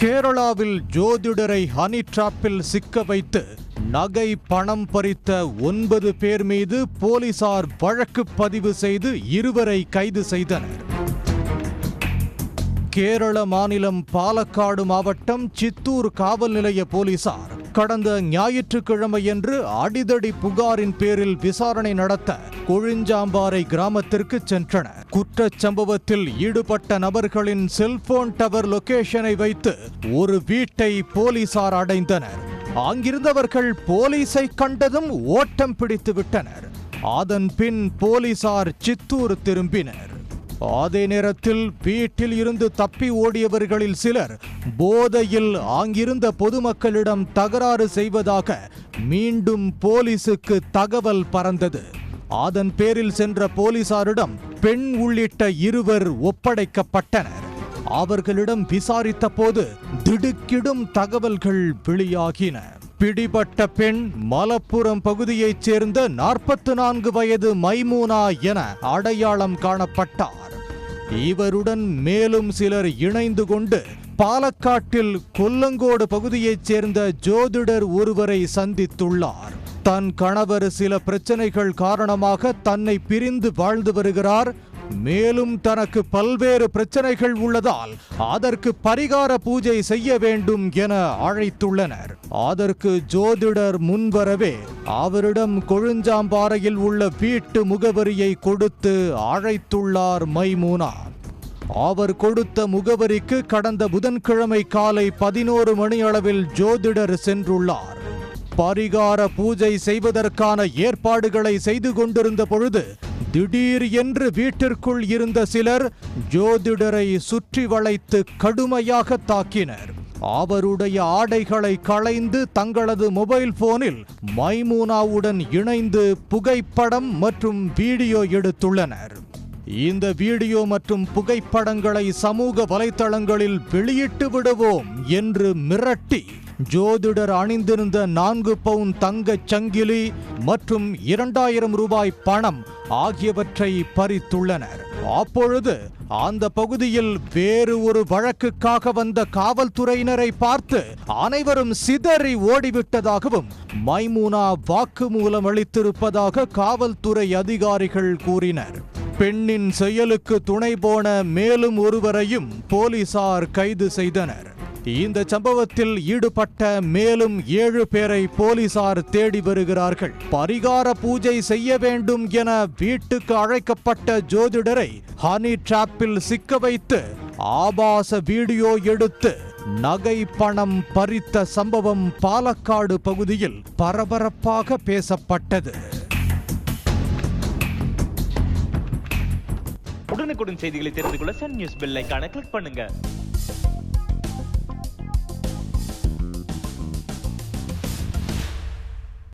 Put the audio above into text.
கேரளாவில் ஜோதிடரை ஹனி டிராப்பில் சிக்க வைத்து நகை பணம் பறித்த 9 பேர் மீது போலீசார் வழக்கு பதிவு செய்து 2 கைது செய்தனர். கேரள மாநிலம் பாலக்காடு மாவட்டம் சித்தூர் காவல் நிலைய போலீசார் கடந்த ஞாயிற்றுக்கிழமையன்று அடிதடி புகாரின் பேரில் விசாரணை நடத்த கொழிஞ்சாம்பாறை கிராமத்திற்கு சென்றனர். குற்றச் சம்பவத்தில் ஈடுபட்ட நபர்களின் செல்போன் டவர் லொகேஷனை வைத்து ஒரு வீட்டை போலீசார் அடைந்தனர். அங்கிருந்தவர்கள் போலீசை கண்டதும் ஓட்டம் பிடித்து விட்டனர். அதன் பின் போலீசார் சித்தூர் திரும்பினர். அதே நேரத்தில் வீட்டில் இருந்து தப்பி ஓடியவர்களில் சிலர் போதையில் அங்கிருந்த பொதுமக்களிடம் தகராறு செய்வதாக மீண்டும் போலீசுக்கு தகவல் பறந்தது. அதன் பேரில் சென்ற போலீசாரிடம் பெண் உள்ளிட்ட 2 ஒப்படைக்கப்பட்டனர். அவர்களிடம் விசாரித்த போது திடுக்கிடும் தகவல்கள் வெளியாகின. பிடிபட்ட பெண் மலப்புரம் பகுதியைச் சேர்ந்த 44 வயது மைமூனா என அடையாளம் காணப்பட்டார். இவருடன் மேலும் சிலர் இணைந்து கொண்டு பாலக்காட்டில் கொல்லங்கோடு பகுதியைச் சேர்ந்த ஜோதிடர் ஒருவரை சந்தித்துள்ளார். தன் கணவர் சில பிரச்சனைகள் காரணமாக தன்னை பிரிந்து வாழ்ந்து வருகிறார். மேலும் தனக்கு பல்வேறு பிரச்சனைகள் உள்ளதால் அதற்கு பரிகார பூஜை செய்ய வேண்டும் என அழைத்துள்ளனர். அதற்கு ஜோதிடர் முன்வரவே அவரிடம் கொழுஞ்சாம்பாறையில் உள்ள வீட்டு முகவரியை கொடுத்து அழைத்துள்ளார் மைமூனா. அவர் கொடுத்த முகவரிக்கு கடந்த புதன்கிழமை காலை 11 மணி அளவில் ஜோதிடர் சென்றுள்ளார். பரிகார பூஜை செய்வதற்கான ஏற்பாடுகளை செய்து கொண்டிருந்த பொழுது திடீர் என்று வீட்டிற்குள் இருந்த சிலர் ஜோதிடரை சுற்றி வளைத்து கடுமையாக தாக்கினர். அவருடைய ஆடைகளை களைந்து தங்களது மொபைல் போனில் மைமூனாவுடன் இணைந்து புகைப்படம் மற்றும் வீடியோ எடுத்துள்ளனர். இந்த வீடியோ மற்றும் புகைப்படங்களை சமூக வலைத்தளங்களில் வெளியிட்டு விடுவோம் என்று மிரட்டி ஜோதிடர் அணிந்திருந்த 4 பவுன் தங்கச் சங்கிலி மற்றும் 2000 ரூபாய் பணம் ஆகியவற்றை பறித்துள்ளனர். அப்பொழுது அந்த பகுதியில் வேறு ஒரு வழக்குக்காக வந்த காவல்துறையினரை பார்த்து அனைவரும் சிதறி ஓடிவிட்டதாகவும் மைமூனா வாக்குமூலம் அளித்திருப்பதாக காவல்துறை அதிகாரிகள் கூறினர். பெண்ணின் செயலுக்கு துணை போன மேலும் ஒருவரையும் போலீசார் கைது செய்தனர். இந்த சம்பவத்தில் ஈடுபட்ட மேலும் 7 பேரை போலீசார் தேடி வருகிறார்கள். பரிகார பூஜை செய்ய வேண்டும் என வீட்டுக்கு அழைக்கப்பட்ட ஜோதிடரை ஹனி டிராப்பில் சிக்க வைத்து ஆபாச வீடியோ எடுத்து நகை பணம் பறித்த சம்பவம் பாலக்காடு பகுதியில் பரபரப்பாக பேசப்பட்டது. உடனுக்குடன் செய்திகளை தெரிந்து கொள்ள சன் நியூஸ் பெல் ஐகானை கிளிக் பண்ணுங்க.